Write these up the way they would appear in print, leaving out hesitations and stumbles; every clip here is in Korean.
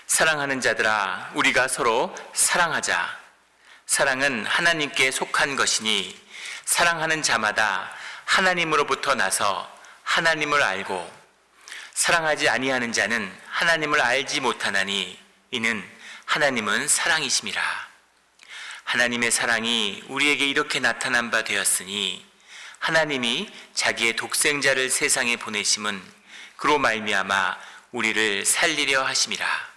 사랑하는 자들아, 우리가 서로 사랑하자. 사랑은 하나님께 속한 것이니 사랑하는 자마다 하나님으로부터 나서 하나님을 알고, 사랑하지 아니하는 자는 하나님을 알지 못하나니 이는 하나님은 사랑이심이라. 하나님의 사랑이 우리에게 이렇게 나타난 바 되었으니 하나님이 자기의 독생자를 세상에 보내심은 그로 말미암아 우리를 살리려 하심이라.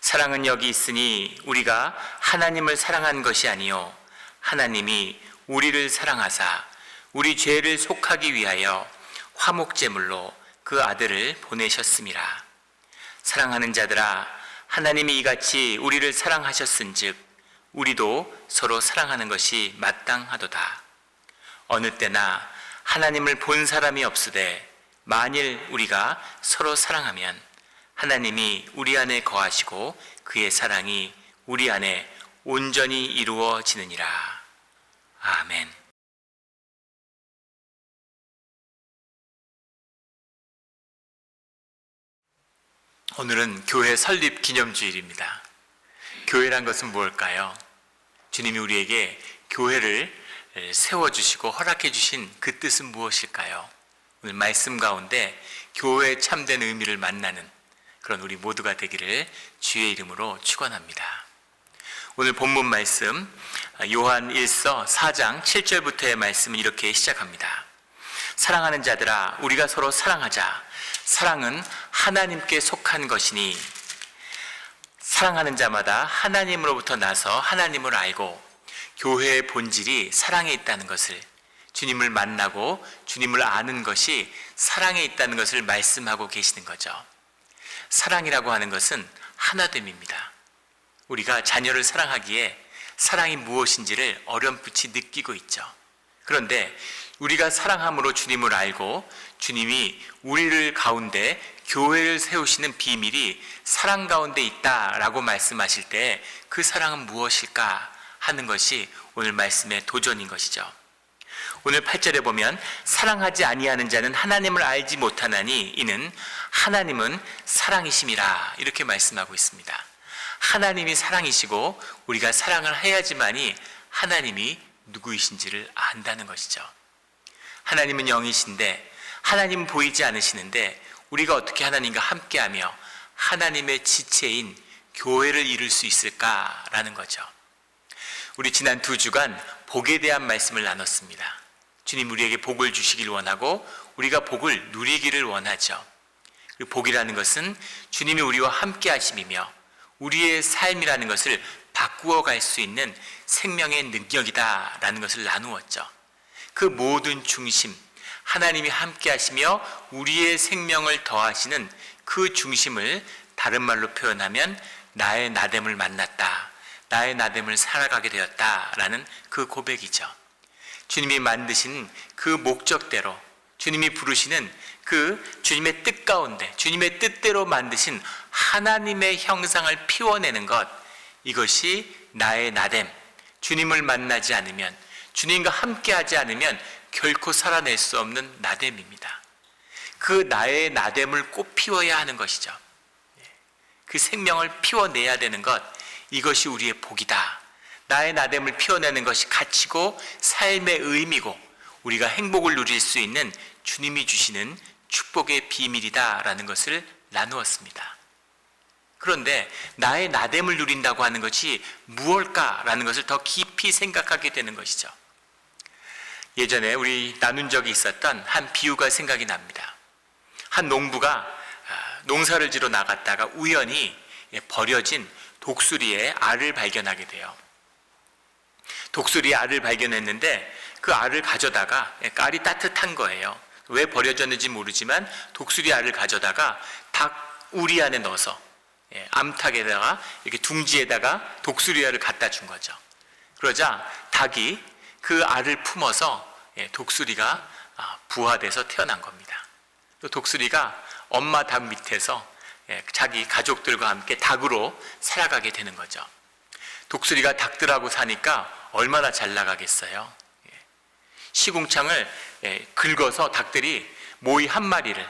사랑은 여기 있으니 우리가 하나님을 사랑한 것이 아니요 하나님이 우리를 사랑하사 우리 죄를 속하기 위하여 화목제물로 그 아들을 보내셨음이라. 사랑하는 자들아, 하나님이 이같이 우리를 사랑하셨은즉 우리도 서로 사랑하는 것이 마땅하도다. 어느 때나 하나님을 본 사람이 없으되 만일 우리가 서로 사랑하면 하나님이 우리 안에 거하시고 그의 사랑이 우리 안에 온전히 이루어지느니라. 아멘. 오늘은 교회 설립 기념주일입니다. 교회란 것은 무엇일까요? 주님이 우리에게 교회를 세워주시고 허락해 주신 그 뜻은 무엇일까요? 오늘 말씀 가운데 교회의 참된 의미를 만나는 그런 우리 모두가 되기를 주의 이름으로 축원합니다. 오늘 본문 말씀 요한 1서 4장 7절부터의 말씀은 이렇게 시작합니다. 사랑하는 자들아, 우리가 서로 사랑하자. 사랑은 하나님께 속한 것이니 사랑하는 자마다 하나님으로부터 나서 하나님을 알고, 교회의 본질이 사랑에 있다는 것을, 주님을 만나고 주님을 아는 것이 사랑에 있다는 것을 말씀하고 계시는 거죠. 사랑이라고 하는 것은 하나됨입니다. 우리가 자녀를 사랑하기에 사랑이 무엇인지를 어렴풋이 느끼고 있죠. 그런데 우리가 사랑함으로 주님을 알고 주님이 우리를 가운데 교회를 세우시는 비밀이 사랑 가운데 있다라고 말씀하실 때 그 사랑은 무엇일까 하는 것이 오늘 말씀의 도전인 것이죠. 오늘 8절에 보면 사랑하지 아니하는 자는 하나님을 알지 못하나니 이는 하나님은 사랑이심이라 이렇게 말씀하고 있습니다. 하나님이 사랑이시고 우리가 사랑을 해야지만이 하나님이 누구이신지를 안다는 것이죠. 하나님은 영이신데 하나님은 보이지 않으시는데 우리가 어떻게 하나님과 함께하며 하나님의 지체인 교회를 이룰 수 있을까라는 거죠. 우리 지난 2주간 복에 대한 말씀을 나눴습니다. 주님 우리에게 복을 주시길 원하고 우리가 복을 누리기를 원하죠. 그리고 복이라는 것은 주님이 우리와 함께 하심이며 우리의 삶이라는 것을 바꾸어 갈 수 있는 생명의 능력이다라는 것을 나누었죠. 그 모든 중심, 하나님이 함께 하시며 우리의 생명을 더하시는 그 중심을 다른 말로 표현하면 나의 나됨을 만났다, 나의 나됨을 살아가게 되었다라는 그 고백이죠. 주님이 만드신 그 목적대로, 주님이 부르시는 그 주님의 뜻 가운데, 주님의 뜻대로 만드신 하나님의 형상을 피워내는 것, 이것이 나의 나됨. 주님을 만나지 않으면, 주님과 함께하지 않으면 결코 살아낼 수 없는 나됨입니다. 그 나의 나됨을 꼭 피워야 하는 것이죠. 그 생명을 피워내야 되는 것, 이것이 우리의 복이다. 나의 나됨을 피워내는 것이 가치고 삶의 의미고 우리가 행복을 누릴 수 있는 주님이 주시는 축복의 비밀이다라는 것을 나누었습니다. 그런데 나의 나됨을 누린다고 하는 것이 무엇일까라는 것을 더 깊이 생각하게 되는 것이죠. 예전에 우리 나눈 적이 있었던 한 비유가 생각이 납니다. 한 농부가 농사를 지러 나갔다가 우연히 버려진 독수리의 알을 발견하게 돼요. 독수리의 알을 발견했는데 그 알을 가져다가, 알이 따뜻한 거예요. 왜 버려졌는지 모르지만 독수리 알을 가져다가 닭 우리 안에 넣어서 암탉에다가 이렇게 둥지에다가 독수리 알을 갖다 준 거죠. 그러자 닭이 그 알을 품어서 독수리가 부화돼서 태어난 겁니다. 또 독수리가 엄마 닭 밑에서 자기 가족들과 함께 닭으로 살아가게 되는 거죠. 독수리가 닭들하고 사니까 얼마나 잘 나가겠어요. 시궁창을 긁어서 닭들이 모이 한 마리를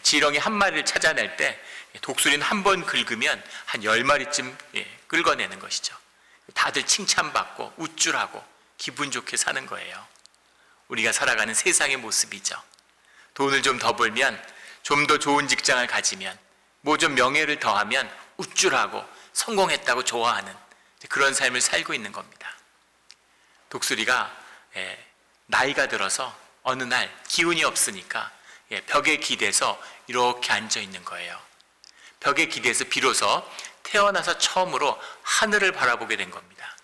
지렁이 한 마리를 찾아낼 때 독수리는 한 번 긁으면 한 10마리쯤 긁어내는 것이죠. 다들 칭찬받고 우쭐하고 기분 좋게 사는 거예요. 우리가 살아가는 세상의 모습이죠. 돈을 좀 더 벌면, 좀 더 좋은 직장을 가지면, 뭐 좀 명예를 더하면 우쭐하고 성공했다고 좋아하는 그런 삶을 살고 있는 겁니다. 독수리가 나이가 들어서 어느 날 기운이 없으니까 벽에 기대서 이렇게 앉아 있는 거예요. 벽에 기대서 비로소 태어나서 처음으로 하늘을 바라보게 된 겁니다.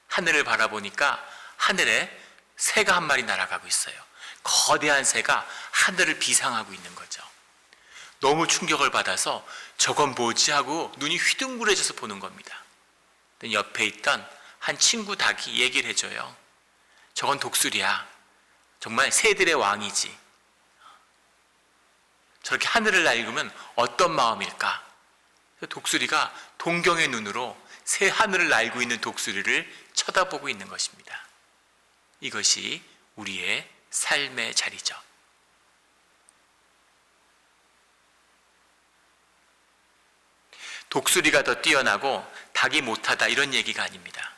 하늘을 바라보니까 하늘에 새가 한 마리 날아가고 있어요. 거대한 새가 하늘을 비상하고 있는 거죠. 너무 충격을 받아서 저건 뭐지 하고 눈이 휘둥그레져서 보는 겁니다. 옆에 있던 한 친구 닭이 얘기를 해줘요. 저건 독수리야. 정말 새들의 왕이지. 저렇게 하늘을 날으면 어떤 마음일까? 독수리가 동경의 눈으로 새 하늘을 날고 있는 독수리를 쳐다보고 있는 것입니다. 이것이 우리의 삶의 자리죠. 독수리가 더 뛰어나고 닭이 못하다 이런 얘기가 아닙니다.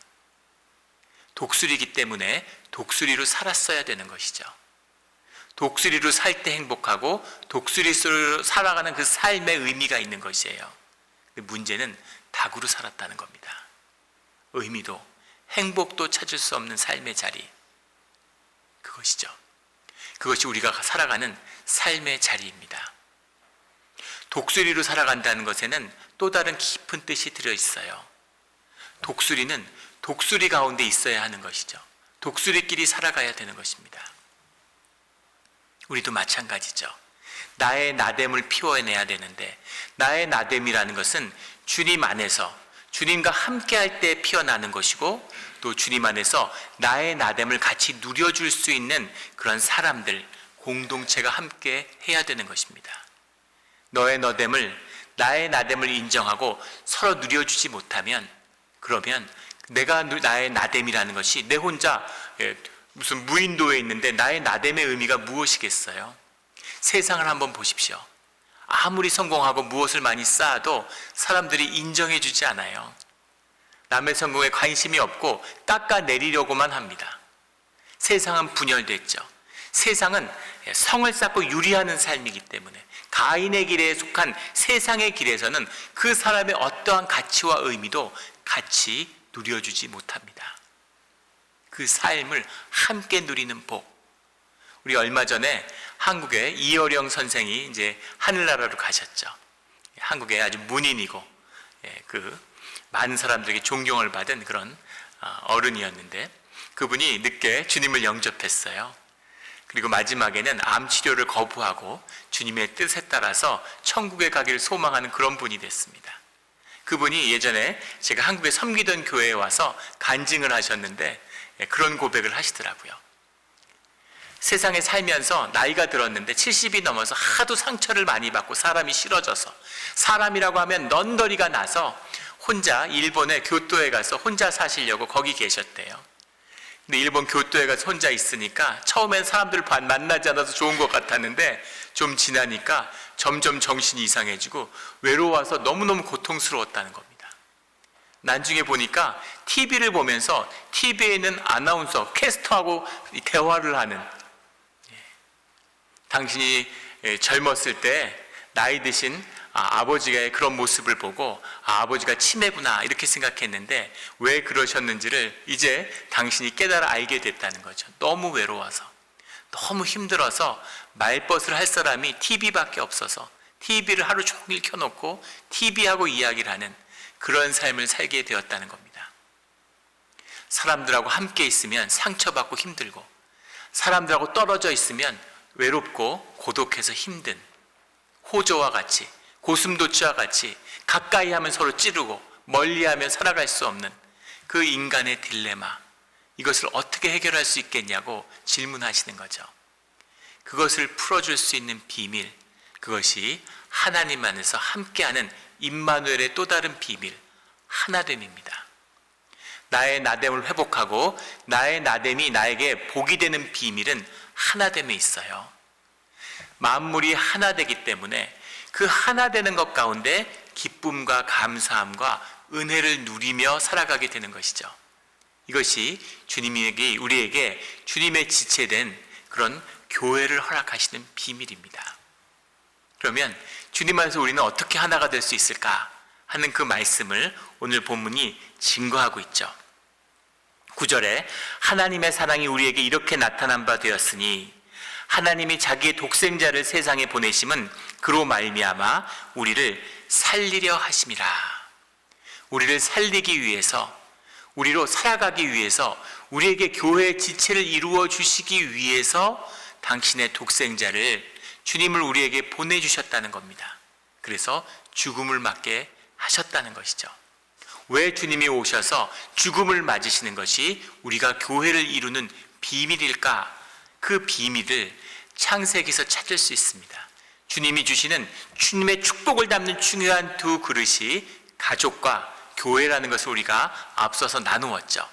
독수리이기 때문에 독수리로 살았어야 되는 것이죠. 독수리로 살 때 행복하고 독수리로 살아가는 그 삶의 의미가 있는 것이에요. 문제는 닭으로 살았다는 겁니다. 의미도 행복도 찾을 수 없는 삶의 자리, 그것이죠. 그것이 우리가 살아가는 삶의 자리입니다. 독수리로 살아간다는 것에는 또 다른 깊은 뜻이 들어있어요. 독수리는 독수리 가운데 있어야 하는 것이죠. 독수리끼리 살아가야 되는 것입니다. 우리도 마찬가지죠. 나의 나됨을 피워내야 되는데, 나의 나됨이라는 것은 주님 안에서 주님과 함께할 때 피어나는 것이고, 또 주님 안에서 나의 나됨을 같이 누려줄 수 있는 그런 사람들, 공동체가 함께 해야 되는 것입니다. 너의 너됨을, 나의 나됨을 인정하고 서로 누려주지 못하면, 그러면 내가 나의 나됨이라는 것이 내 혼자 무슨 무인도에 있는데 나의 나됨의 의미가 무엇이겠어요? 세상을 한번 보십시오. 아무리 성공하고 무엇을 많이 쌓아도 사람들이 인정해 주지 않아요. 남의 성공에 관심이 없고 깎아내리려고만 합니다. 세상은 분열됐죠. 세상은 성을 쌓고 유리하는 삶이기 때문에 가인의 길에 속한 세상의 길에서는 그 사람의 어떠한 가치와 의미도 같이 누려주지 못합니다. 그 삶을 함께 누리는 복. 우리 얼마 전에 한국의 이어령 선생이 이제 하늘나라로 가셨죠. 한국의 아주 문인이고 많은 사람들에게 존경을 받은 그런 어른이었는데, 그분이 늦게 주님을 영접했어요. 그리고 마지막에는 암 치료를 거부하고 주님의 뜻에 따라서 천국에 가기를 소망하는 그런 분이 됐습니다. 그분이 예전에 제가 한국에 섬기던 교회에 와서 간증을 하셨는데 그런 고백을 하시더라고요. 세상에 살면서 나이가 들었는데 70이 넘어서 하도 상처를 많이 받고 사람이 싫어져서, 사람이라고 하면 넌더리가 나서 혼자 일본의 교토에 가서 혼자 사시려고 거기 계셨대요. 근데 일본 교토에 가서 혼자 있으니까 처음엔 사람들을 만나지 않아서 좋은 것 같았는데 좀 지나니까 점점 정신이 이상해지고 외로워서 너무너무 고통스러웠다는 겁니다. 나중에 보니까 TV를 보면서 TV에 있는 아나운서, 캐스터하고 대화를 하는, 당신이 젊었을 때 나이 드신 아버지의 그런 모습을 보고 아버지가 치매구나 이렇게 생각했는데 왜 그러셨는지를 이제 당신이 깨달아 알게 됐다는 거죠. 너무 외로워서, 너무 힘들어서 말벗을 할 사람이 TV밖에 없어서 TV를 하루 종일 켜놓고 TV하고 이야기를 하는 그런 삶을 살게 되었다는 겁니다. 사람들하고 함께 있으면 상처받고 힘들고, 사람들하고 떨어져 있으면 외롭고 고독해서 힘든, 호저와 같이, 고슴도치와 같이 가까이 하면 서로 찌르고 멀리 하면 살아갈 수 없는 그 인간의 딜레마, 이것을 어떻게 해결할 수 있겠냐고 질문하시는 거죠. 그것을 풀어줄 수 있는 비밀, 그것이 하나님 안에서 함께하는 임마누엘의 또 다른 비밀, 하나됨입니다. 나의 나됨을 회복하고 나의 나됨이 나에게 복이 되는 비밀은 하나됨에 있어요. 만물이 하나 되기 때문에 그 하나 되는 것 가운데 기쁨과 감사함과 은혜를 누리며 살아가게 되는 것이죠. 이것이 주님이 우리에게 주님의 지체된 그런 교회를 허락하시는 비밀입니다. 그러면 주님 안에서 우리는 어떻게 하나가 될 수 있을까 하는 그 말씀을 오늘 본문이 증거하고 있죠. 9절에 하나님의 사랑이 우리에게 이렇게 나타난 바 되었으니 하나님이 자기의 독생자를 세상에 보내심은 그로 말미암아 우리를 살리려 하심이라. 우리를 살리기 위해서, 우리로 살아가기 위해서, 우리에게 교회의 지체를 이루어 주시기 위해서 당신의 독생자를, 주님을 우리에게 보내주셨다는 겁니다. 그래서 죽음을 맞게 하셨다는 것이죠. 왜 주님이 오셔서 죽음을 맞으시는 것이 우리가 교회를 이루는 비밀일까? 그 비밀을 창세기에서 찾을 수 있습니다. 주님이 주시는 주님의 축복을 담는 중요한 두 그릇이 가족과 교회라는 것을 우리가 앞서서 나누었죠.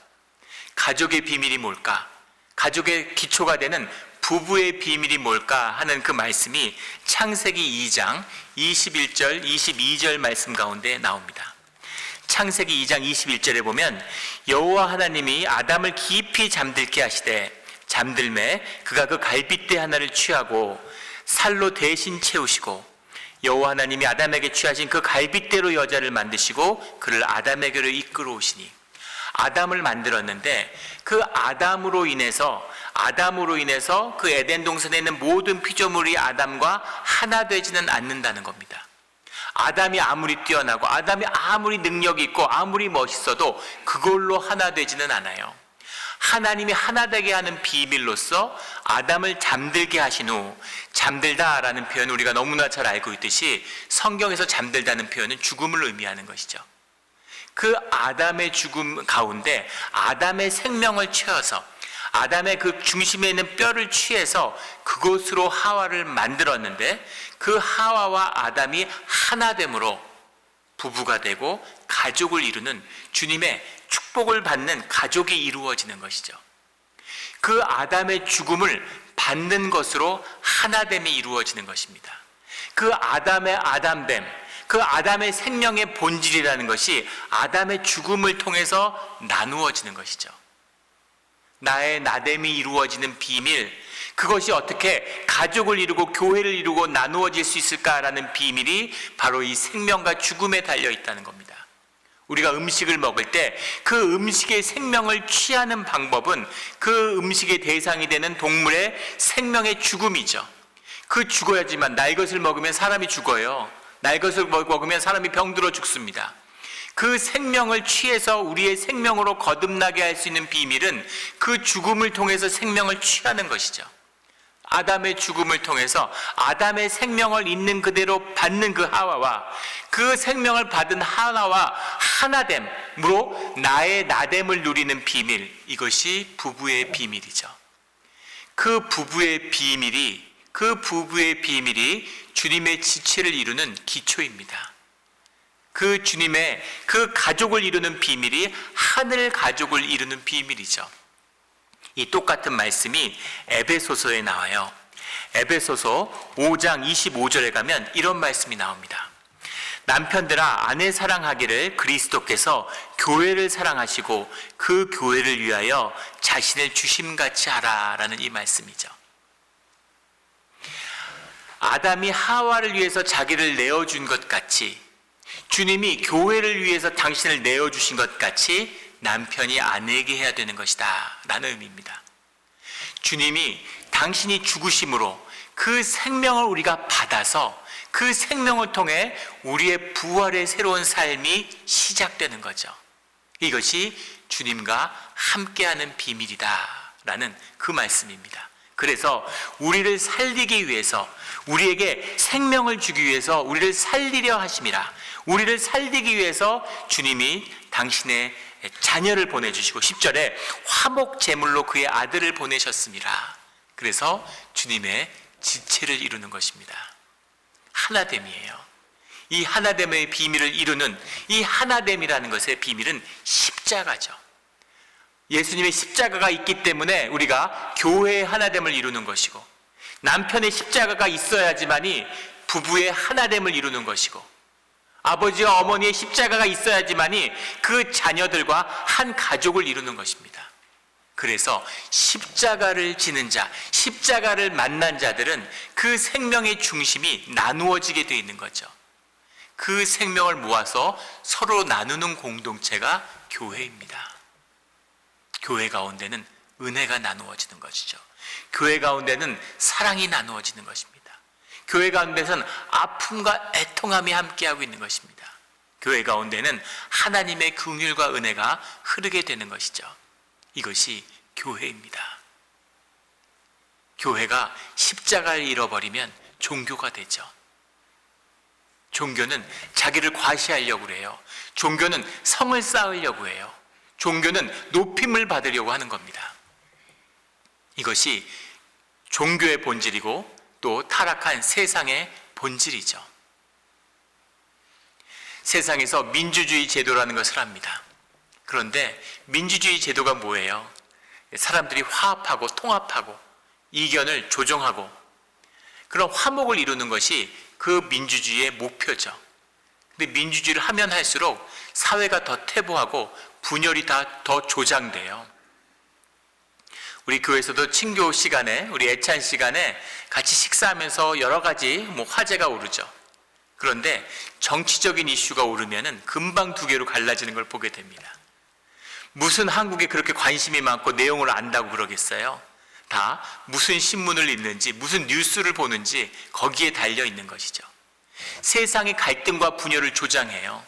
가족의 비밀이 뭘까? 가족의 기초가 되는 부부의 비밀이 뭘까 하는 그 말씀이 창세기 2장 21절, 22절 말씀 가운데 나옵니다. 창세기 2장 21절에 보면 여호와 하나님이 아담을 깊이 잠들게 하시되 잠들매 그가 그 갈빗대 하나를 취하고 살로 대신 채우시고 여호와 하나님이 아담에게 취하신 그 갈빗대로 여자를 만드시고 그를 아담에게로 이끌어 오시니, 아담을 만들었는데 그 아담으로 인해서 그 에덴 동산에 있는 모든 피조물이 아담과 하나 되지는 않는다는 겁니다. 아담이 아무리 뛰어나고 아담이 아무리 능력이 있고 아무리 멋있어도 그걸로 하나 되지는 않아요. 하나님이 하나 되게 하는 비밀로서 아담을 잠들게 하신 후, 잠들다라는 표현을 우리가 너무나 잘 알고 있듯이 성경에서 잠들다는 표현은 죽음을 의미하는 것이죠. 그 아담의 죽음 가운데 아담의 생명을 채워서 아담의 그 중심에 있는 뼈를 취해서 그곳으로 하와를 만들었는데, 그 하와와 아담이 하나됨으로 부부가 되고 가족을 이루는, 주님의 축복을 받는 가족이 이루어지는 것이죠. 그 아담의 죽음을 받는 것으로 하나됨이 이루어지는 것입니다. 그 아담의 아담됨, 그 아담의 생명의 본질이라는 것이 아담의 죽음을 통해서 나누어지는 것이죠. 나의 나됨이 이루어지는 비밀, 그것이 어떻게 가족을 이루고 교회를 이루고 나누어질 수 있을까라는 비밀이 바로 이 생명과 죽음에 달려 있다는 겁니다. 우리가 음식을 먹을 때 그 음식의 생명을 취하는 방법은 그 음식의 대상이 되는 동물의 생명의 죽음이죠. 그 죽어야지만, 날 것을 먹으면 사람이 죽어요. 날 것을 먹으면 사람이 병들어 죽습니다. 그 생명을 취해서 우리의 생명으로 거듭나게 할 수 있는 비밀은 그 죽음을 통해서 생명을 취하는 것이죠. 아담의 죽음을 통해서 아담의 생명을 있는 그대로 받는 그 하와와 그 생명을 받은 하나와 하나됨으로 나의 나됨을 누리는 비밀, 이것이 부부의 비밀이죠. 그 부부의 비밀이 주님의 지체를 이루는 기초입니다. 그 주님의 그 가족을 이루는 비밀이 하늘 가족을 이루는 비밀이죠. 이 똑같은 말씀이 에베소서에 나와요. 에베소서 5장 25절에 가면 이런 말씀이 나옵니다. 남편들아, 아내 사랑하기를 그리스도께서 교회를 사랑하시고 그 교회를 위하여 자신을 주심같이 하라라는 이 말씀이죠. 아담이 하와를 위해서 자기를 내어준 것 같이, 주님이 교회를 위해서 당신을 내어주신 것 같이 남편이 아내에게 해야 되는 것이다 라는 의미입니다. 주님이 당신이 죽으심으로 그 생명을 우리가 받아서 그 생명을 통해 우리의 부활의 새로운 삶이 시작되는 거죠. 이것이 주님과 함께하는 비밀이다 라는 그 말씀입니다. 그래서 우리를 살리기 위해서, 우리에게 생명을 주기 위해서 우리를 살리려 하심이라, 우리를 살리기 위해서 주님이 당신의 자녀를 보내주시고 10절에 화목 제물로 그의 아들을 보내셨습니다. 그래서 주님의 지체를 이루는 것입니다. 하나됨이에요. 이 하나됨의 비밀을 이루는 이 하나됨이라는 것의 비밀은 십자가죠. 예수님의 십자가가 있기 때문에 우리가 교회의 하나됨을 이루는 것이고, 남편의 십자가가 있어야지만이 부부의 하나됨을 이루는 것이고, 아버지와 어머니의 십자가가 있어야지만이 그 자녀들과 한 가족을 이루는 것입니다. 그래서 십자가를 지는 자, 십자가를 만난 자들은 그 생명의 중심이 나누어지게 되어 있는 거죠. 그 생명을 모아서 서로 나누는 공동체가 교회입니다. 교회 가운데는 은혜가 나누어지는 것이죠. 교회 가운데는 사랑이 나누어지는 것입니다. 교회 가운데서는 아픔과 애통함이 함께하고 있는 것입니다. 교회 가운데는 하나님의 긍휼과 은혜가 흐르게 되는 것이죠. 이것이 교회입니다. 교회가 십자가를 잃어버리면 종교가 되죠. 종교는 자기를 과시하려고 해요. 종교는 성을 쌓으려고 해요. 종교는 높임을 받으려고 하는 겁니다. 이것이 종교의 본질이고 또 타락한 세상의 본질이죠. 세상에서 민주주의 제도라는 것을 합니다. 그런데 민주주의 제도가 뭐예요? 사람들이 화합하고 통합하고 이견을 조정하고 그런 화목을 이루는 것이 그 민주주의의 목표죠. 근데 민주주의를 하면 할수록 사회가 더 퇴보하고 분열이 더 조장돼요. 우리 교회에서도 친교 시간에, 우리 애찬 시간에 같이 식사하면서 여러 가지 화제가 오르죠. 그런데 정치적인 이슈가 오르면은 금방 두 개로 갈라지는 걸 보게 됩니다. 무슨 한국에 그렇게 관심이 많고 내용을 안다고 그러겠어요? 다 무슨 신문을 읽는지, 무슨 뉴스를 보는지 거기에 달려 있는 것이죠. 세상의 갈등과 분열을 조장해요.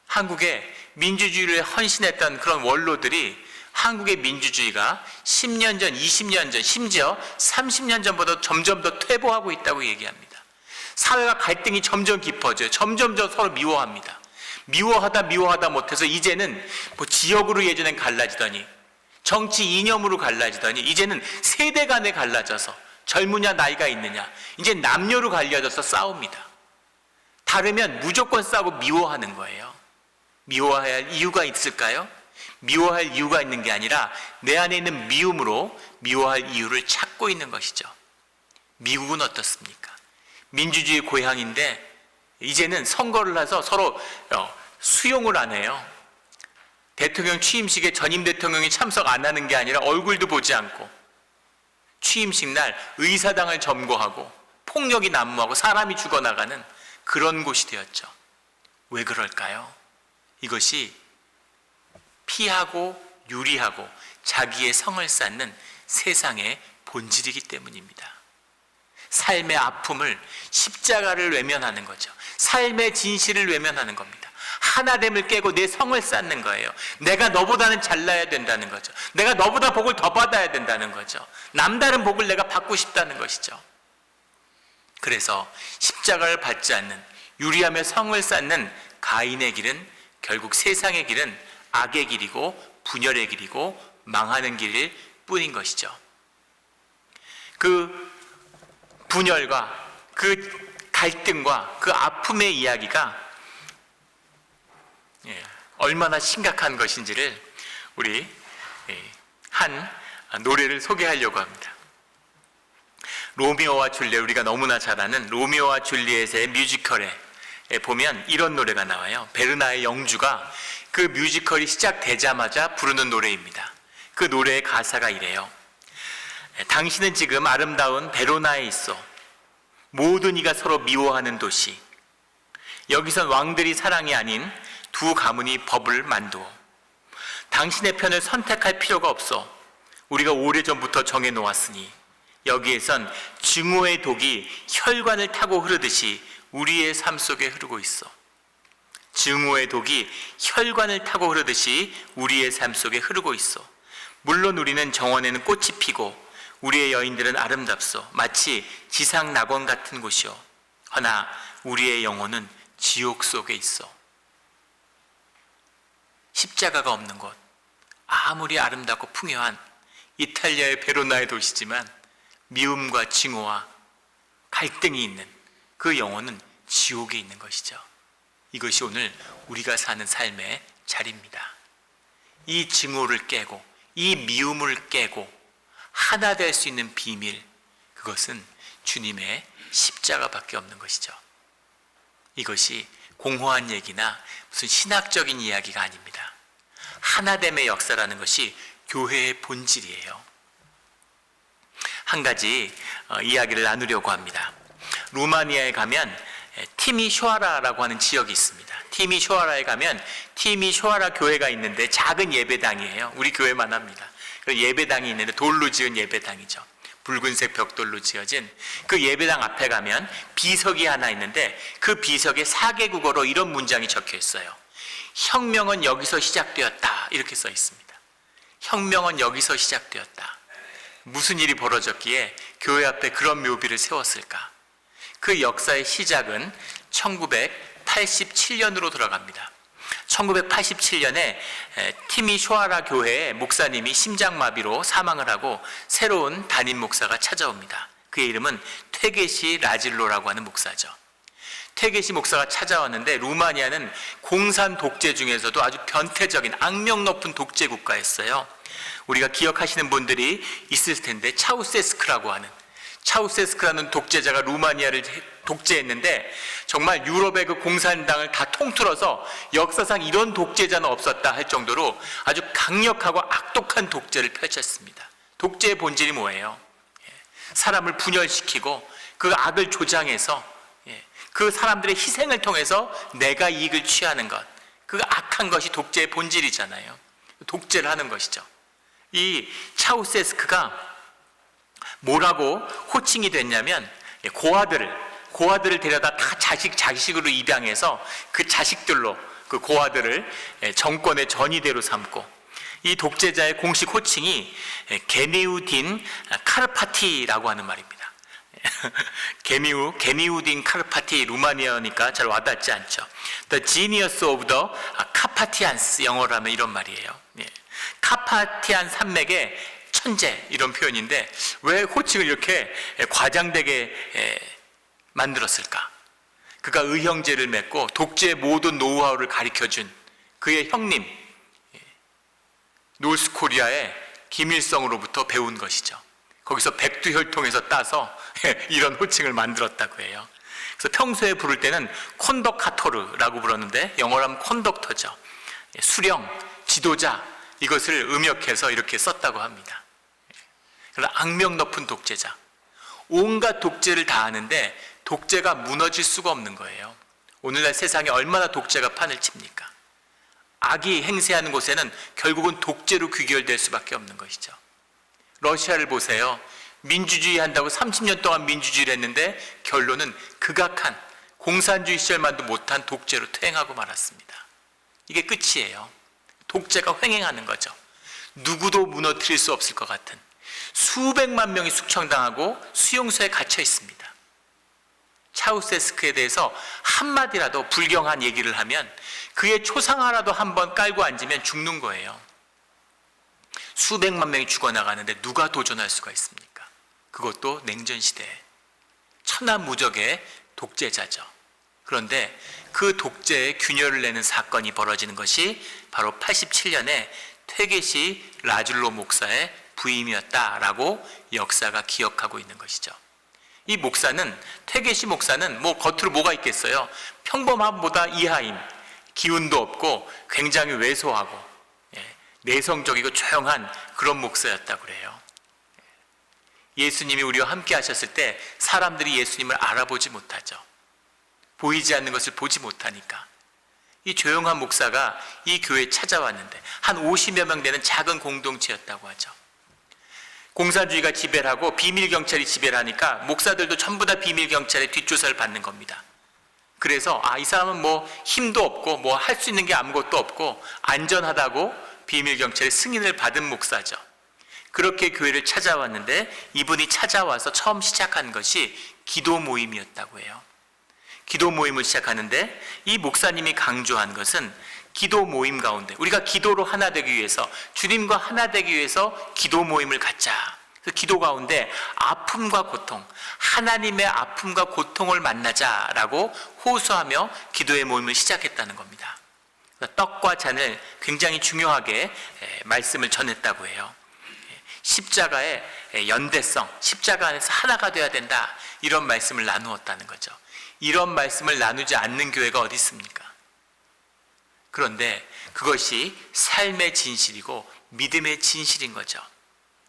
한국에 민주주의를 헌신했던 그런 원로들이 한국의 민주주의가 10년 전, 20년 전, 심지어 30년 전보다 점점 더 퇴보하고 있다고 얘기합니다. 사회가 갈등이 점점 깊어져요. 점점 더 서로 미워합니다. 미워하다 못해서 이제는 지역으로 예전엔 갈라지더니 정치 이념으로 갈라지더니 이제는 세대 간에 갈라져서 젊으냐 나이가 있느냐 이제 남녀로 갈려져서 싸웁니다. 다르면 무조건 싸우고 미워하는 거예요. 미워해야 할 이유가 있을까요? 미워할 이유가 있는 게 아니라 내 안에 있는 미움으로 미워할 이유를 찾고 있는 것이죠. 미국은 어떻습니까? 민주주의 고향인데 이제는 선거를 해서 서로 수용을 안 해요. 대통령 취임식에 전임 대통령이 참석 안 하는 게 아니라 얼굴도 보지 않고 취임식 날 의사당을 점거하고 폭력이 난무하고 사람이 죽어나가는 그런 곳이 되었죠. 왜 그럴까요? 이것이 피하고 유리하고 자기의 성을 쌓는 세상의 본질이기 때문입니다. 삶의 아픔을 십자가를 외면하는 거죠. 삶의 진실을 외면하는 겁니다. 하나됨을 깨고 내 성을 쌓는 거예요. 내가 너보다는 잘나야 된다는 거죠. 내가 너보다 복을 더 받아야 된다는 거죠. 남다른 복을 내가 받고 싶다는 것이죠. 그래서 십자가를 받지 않는 유리하며 성을 쌓는 가인의 길은 결국 세상의 길은 악의 길이고 분열의 길이고 망하는 길일 뿐인 것이죠. 그 분열과 그 갈등과 그 아픔의 이야기가 얼마나 심각한 것인지를 우리 한 노래를 소개하려고 합니다. 로미오와 줄리엣, 우리가 너무나 잘 아는 로미오와 줄리엣의 뮤지컬에 보면 이런 노래가 나와요. 베르나의 영주가 그 뮤지컬이 시작되자마자 부르는 노래입니다. 그 노래의 가사가 이래요. 당신은 지금 아름다운 베로나에 있어. 모든 이가 서로 미워하는 도시. 여기선 왕들이 사랑이 아닌 두 가문이 법을 만두어. 당신의 편을 선택할 필요가 없어. 우리가 오래전부터 정해놓았으니 여기에선 증오의 독이 혈관을 타고 흐르듯이 우리의 삶 속에 흐르고 있어. 증오의 독이 혈관을 타고 흐르듯이 우리의 삶 속에 흐르고 있어. 물론 우리는 정원에는 꽃이 피고 우리의 여인들은 아름답소. 마치 지상 낙원 같은 곳이요. 허나 우리의 영혼은 지옥 속에 있어. 십자가가 없는 곳, 아무리 아름답고 풍요한 이탈리아의 베로나의 도시지만 미움과 증오와 갈등이 있는 그 영혼은 지옥에 있는 것이죠. 이것이 오늘 우리가 사는 삶의 자리입니다. 이 증오를 깨고 이 미움을 깨고 하나 될 수 있는 비밀, 그것은 주님의 십자가밖에 없는 것이죠. 이것이 공허한 얘기나 무슨 신학적인 이야기가 아닙니다. 하나됨의 역사라는 것이 교회의 본질이에요. 한 가지 이야기를 나누려고 합니다. 루마니아에 가면 티미쇼아라라고 하는 지역이 있습니다. 티미쇼아라에 가면 티미쇼아라 교회가 있는데 작은 예배당이에요. 우리 교회만 합니다. 예배당이 있는데 돌로 지은 예배당이죠. 붉은색 벽돌로 지어진 그 예배당 앞에 가면 비석이 하나 있는데 그 비석에 4개국어로 이런 문장이 적혀 있어요. 혁명은 여기서 시작되었다, 이렇게 써 있습니다. 혁명은 여기서 시작되었다. 무슨 일이 벌어졌기에 교회 앞에 그런 묘비를 세웠을까? 그 역사의 시작은 1987년으로 돌아갑니다. 1987년에 티미쇼아라 교회의 목사님이 심장마비로 사망을 하고 새로운 담임 목사가 찾아옵니다. 그의 이름은 퇴게시 라질로라고 하는 목사죠. 퇴게시 목사가 찾아왔는데 루마니아는 공산 독재 중에서도 아주 변태적인 악명 높은 독재 국가였어요. 우리가 기억하시는 분들이 있을 텐데 차우세스크라는 독재자가 루마니아를 독재했는데 정말 유럽의 그 공산당을 다 통틀어서 역사상 이런 독재자는 없었다 할 정도로 아주 강력하고 악독한 독재를 펼쳤습니다. 독재의 본질이 뭐예요? 사람을 분열시키고 그 악을 조장해서 그 사람들의 희생을 통해서 내가 이익을 취하는 것, 그 악한 것이 독재의 본질이잖아요. 독재를 하는 것이죠. 이 차우세스크가 뭐라고 호칭이 됐냐면 고아들을 데려다 다 자식으로 입양해서 그 자식들로 그 고아들을 정권의 전위대로 삼고, 이 독재자의 공식 호칭이 게미우딘 카르파티라고 하는 말입니다. 게미우딘 카르파티, 루마니아니까 잘 와닿지 않죠. The genius of the Carpathians, 영어로 하면 이런 말이에요. 카파티안 산맥의 천재, 이런 표현인데 왜 호칭을 이렇게 과장되게 만들었을까? 그가 의형제를 맺고 독재의 모든 노하우를 가르쳐준 그의 형님 노스코리아의 김일성으로부터 배운 것이죠. 거기서 백두혈통에서 따서 이런 호칭을 만들었다고 해요. 그래서 평소에 부를 때는 콘덕카토르라고 불렀는데 영어로 하면 콘덕터죠. 수령, 지도자, 이것을 음역해서 이렇게 썼다고 합니다. 그러나 악명 높은 독재자, 온갖 독재를 다 하는데 독재가 무너질 수가 없는 거예요. 오늘날 세상에 얼마나 독재가 판을 칩니까? 악이 행세하는 곳에는 결국은 독재로 귀결될 수밖에 없는 것이죠. 러시아를 보세요. 민주주의 한다고 30년 동안 민주주의를 했는데 결론은 극악한 공산주의 시절만도 못한 독재로 퇴행하고 말았습니다. 이게 끝이에요. 독재가 횡행하는 거죠. 누구도 무너뜨릴 수 없을 것 같은, 수백만 명이 숙청당하고 수용소에 갇혀 있습니다. 차우세스크에 대해서 한마디라도 불경한 얘기를 하면, 그의 초상 하나도 한번 깔고 앉으면 죽는 거예요. 수백만 명이 죽어나가는데 누가 도전할 수가 있습니까? 그것도 냉전시대에 천하무적의 독재자죠. 그런데 그 독재에 균열을 내는 사건이 벌어지는 것이 바로 87년에 퇴게시 라줄로 목사의 부임이었다라고 역사가 기억하고 있는 것이죠. 이 목사는, 퇴게시 목사는 뭐 겉으로 뭐가 있겠어요? 평범함보다 이하인, 기운도 없고 굉장히 왜소하고 내성적이고 조용한 그런 목사였다고 그래요. 예수님이 우리와 함께 하셨을 때 사람들이 예수님을 알아보지 못하죠. 보이지 않는 것을 보지 못하니까. 이 조용한 목사가 이 교회에 찾아왔는데 한 50여 명 되는 작은 공동체였다고 하죠. 공산주의가 지배를 하고 비밀경찰이 지배를 하니까 목사들도 전부 다 비밀경찰의 뒷조사를 받는 겁니다. 그래서 이 사람은 뭐 힘도 없고 뭐 할 수 있는 게 아무것도 없고 안전하다고 비밀경찰의 승인을 받은 목사죠. 그렇게 교회를 찾아왔는데 이분이 찾아와서 처음 시작한 것이 기도 모임이었다고 해요. 기도 모임을 시작하는데 이 목사님이 강조한 것은 기도 모임 가운데 우리가 기도로 하나 되기 위해서, 주님과 하나 되기 위해서 기도 모임을 갖자. 그래서 기도 가운데 아픔과 고통, 하나님의 아픔과 고통을 만나자라고 호소하며 기도의 모임을 시작했다는 겁니다. 떡과 잔을 굉장히 중요하게 말씀을 전했다고 해요. 십자가의 연대성, 십자가 안에서 하나가 되어야 된다, 이런 말씀을 나누었다는 거죠. 이런 말씀을 나누지 않는 교회가 어디 있습니까? 그런데 그것이 삶의 진실이고 믿음의 진실인 거죠.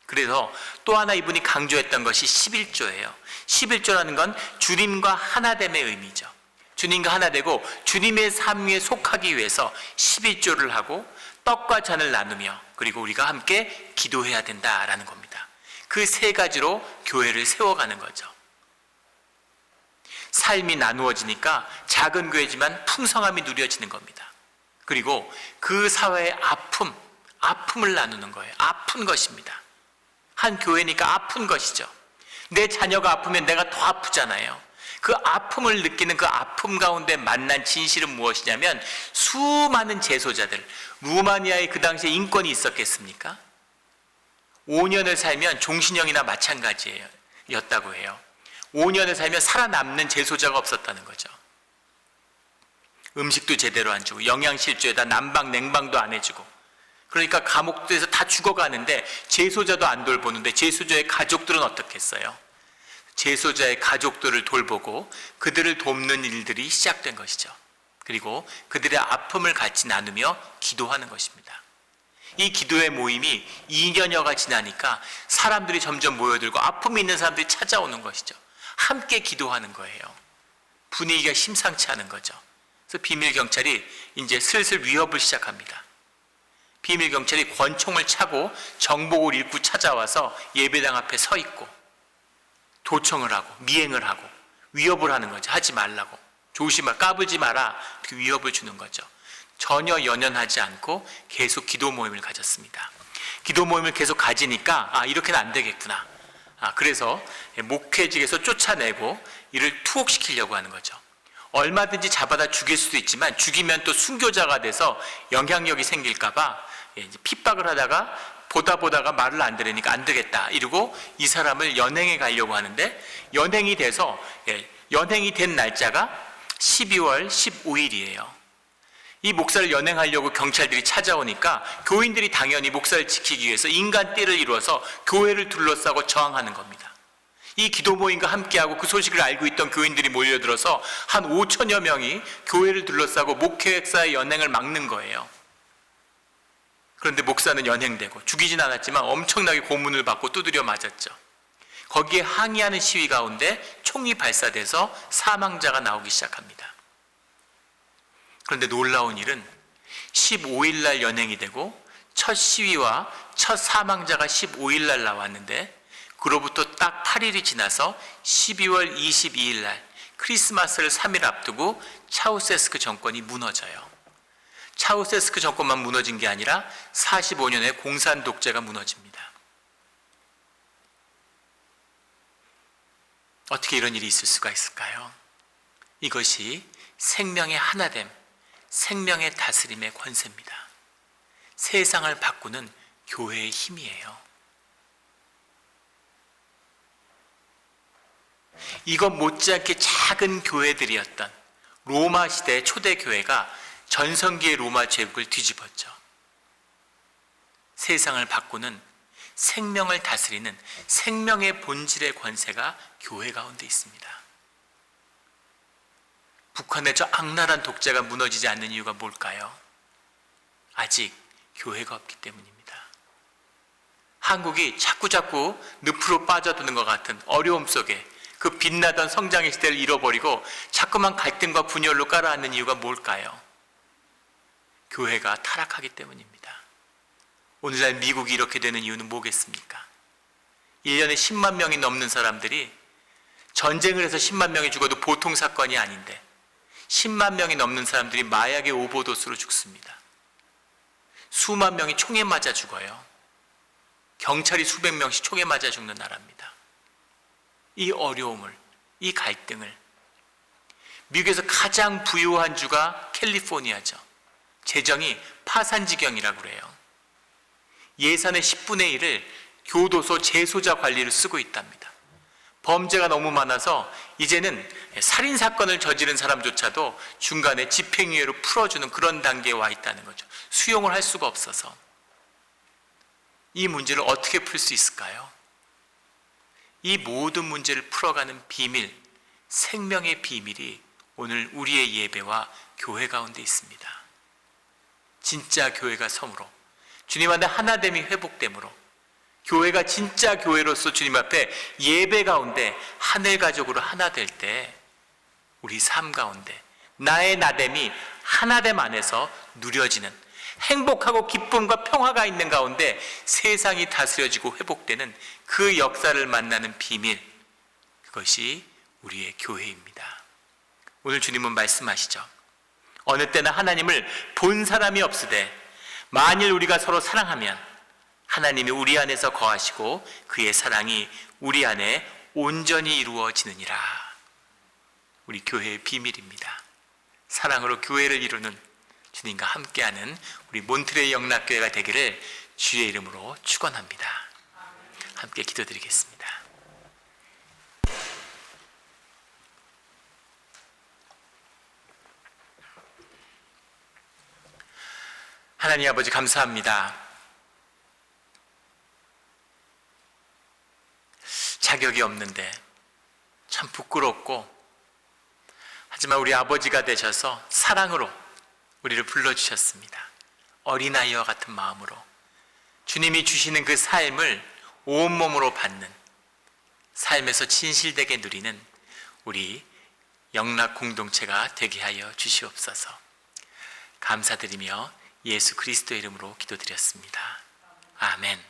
그래서 또 하나 이분이 강조했던 것이 11조예요. 11조라는 건 주님과 하나됨의 의미죠. 주님과 하나 되고 주님의 삶에 속하기 위해서 11조를 하고 떡과 잔을 나누며 그리고 우리가 함께 기도해야 된다라는 겁니다. 그 세 가지로 교회를 세워가는 거죠. 삶이 나누어지니까 작은 교회지만 풍성함이 누려지는 겁니다. 그리고 그 사회의 아픔을 나누는 거예요. 아픈 것입니다. 한 교회니까 아픈 것이죠. 내 자녀가 아프면 내가 더 아프잖아요. 그 아픔을 느끼는 그 아픔 가운데 만난 진실은 무엇이냐면, 수많은 재소자들, 루마니아에 그 당시에 인권이 있었겠습니까? 5년을 살면 종신형이나 마찬가지였다고 해요. 5년을 살면 살아남는 재소자가 없었다는 거죠. 음식도 제대로 안 주고 영양실조에다 난방 냉방도 안 해주고, 그러니까 감옥에서 다 죽어가는데 재소자도 안 돌보는데 재소자의 가족들은 어떻겠어요? 재소자의 가족들을 돌보고 그들을 돕는 일들이 시작된 것이죠. 그리고 그들의 아픔을 같이 나누며 기도하는 것입니다. 이 기도의 모임이 2년여가 지나니까 사람들이 점점 모여들고 아픔이 있는 사람들이 찾아오는 것이죠. 함께 기도하는 거예요. 분위기가 심상치 않은 거죠. 그래서 비밀경찰이 이제 슬슬 위협을 시작합니다. 비밀경찰이 권총을 차고 정복을 입고 찾아와서 예배당 앞에 서 있고 도청을 하고 미행을 하고 위협을 하는 거죠. 하지 말라고, 조심하, 까불지 마라, 이렇게 위협을 주는 거죠. 전혀 연연하지 않고 계속 기도 모임을 가졌습니다. 기도 모임을 계속 가지니까 이렇게는 안 되겠구나. 그래서 목회직에서 쫓아내고 이를 투옥시키려고 하는 거죠. 얼마든지 잡아다 죽일 수도 있지만 죽이면 또 순교자가 돼서 영향력이 생길까 봐 핍박을 하다가 보다가 말을 안 들으니까 안 되겠다 이러고 이 사람을 연행해 가려고 하는데, 연행이 돼서 연행이 된 날짜가 12월 15일이에요. 이 목사를 연행하려고 경찰들이 찾아오니까 교인들이 당연히 목사를 지키기 위해서 인간띠를 이루어서 교회를 둘러싸고 저항하는 겁니다. 이 기도 모임과 함께하고 그 소식을 알고 있던 교인들이 몰려들어서 한 5천여 명이 교회를 둘러싸고 목회사의 연행을 막는 거예요. 그런데 목사는 연행되고 죽이진 않았지만 엄청나게 고문을 받고 두드려 맞았죠. 거기에 항의하는 시위 가운데 총이 발사돼서 사망자가 나오기 시작합니다. 그런데 놀라운 일은 15일 날 연행이 되고 첫 시위와 첫 사망자가 15일 날 나왔는데, 그로부터 딱 8일이 지나서 12월 22일 날 크리스마스를 3일 앞두고 차우세스크 정권이 무너져요. 차우세스크 정권만 무너진 게 아니라 45년의 공산 독재가 무너집니다. 어떻게 이런 일이 있을 수가 있을까요? 이것이 생명의 하나됨, 생명의 다스림의 권세입니다. 세상을 바꾸는 교회의 힘이에요. 이것 못지않게 작은 교회들이었던 로마 시대의 초대 교회가 전성기의 로마 제국을 뒤집었죠. 세상을 바꾸는, 생명을 다스리는 생명의 본질의 권세가 교회 가운데 있습니다. 북한의 저 악랄한 독재가 무너지지 않는 이유가 뭘까요? 아직 교회가 없기 때문입니다. 한국이 자꾸 늪으로 빠져드는 것 같은 어려움 속에 그 빛나던 성장의 시대를 잃어버리고 자꾸만 갈등과 분열로 깔아앉는 이유가 뭘까요? 교회가 타락하기 때문입니다. 오늘날 미국이 이렇게 되는 이유는 뭐겠습니까? 1년에 10만 명이 넘는 사람들이, 전쟁을 해서 10만 명이 죽어도 보통 사건이 아닌데 10만 명이 넘는 사람들이 마약의 오버도스로 죽습니다. 수만 명이 총에 맞아 죽어요. 경찰이 수백 명씩 총에 맞아 죽는 나라입니다. 이 어려움을, 이 갈등을, 미국에서 가장 부유한 주가 캘리포니아죠. 재정이 파산지경이라고 그래요. 예산의 10분의 1을 교도소 재소자 관리를 쓰고 있답니다. 범죄가 너무 많아서 이제는 살인사건을 저지른 사람조차도 중간에 집행유예로 풀어주는 그런 단계에 와 있다는 거죠. 수용을 할 수가 없어서. 이 문제를 어떻게 풀 수 있을까요? 이 모든 문제를 풀어가는 비밀, 생명의 비밀이 오늘 우리의 예배와 교회 가운데 있습니다. 진짜 교회가 섬으로, 주님 안에 하나됨이 회복됨으로, 교회가 진짜 교회로서 주님 앞에 예배 가운데 하늘 가족으로 하나 될 때 우리 삶 가운데 나의 나됨이 하나됨 안에서 누려지는 행복하고 기쁨과 평화가 있는 가운데 세상이 다스려지고 회복되는 그 역사를 만나는 비밀, 그것이 우리의 교회입니다. 오늘 주님은 말씀하시죠. 어느 때나 하나님을 본 사람이 없으되 만일 우리가 서로 사랑하면 하나님이 우리 안에서 거하시고 그의 사랑이 우리 안에 온전히 이루어지느니라. 우리 교회의 비밀입니다. 사랑으로 교회를 이루는 주님과 함께하는 우리 몬트레이 영락교회가 되기를 주의 이름으로 축원합니다. 함께 기도드리겠습니다. 하나님 아버지 감사합니다. 자격이 없는데 참 부끄럽고, 하지만 우리 아버지가 되셔서 사랑으로 우리를 불러주셨습니다. 어린아이와 같은 마음으로 주님이 주시는 그 삶을 온몸으로 받는, 삶에서 진실되게 누리는 우리 영락 공동체가 되게 하여 주시옵소서. 감사드리며 예수 그리스도의 이름으로 기도드렸습니다. 아멘.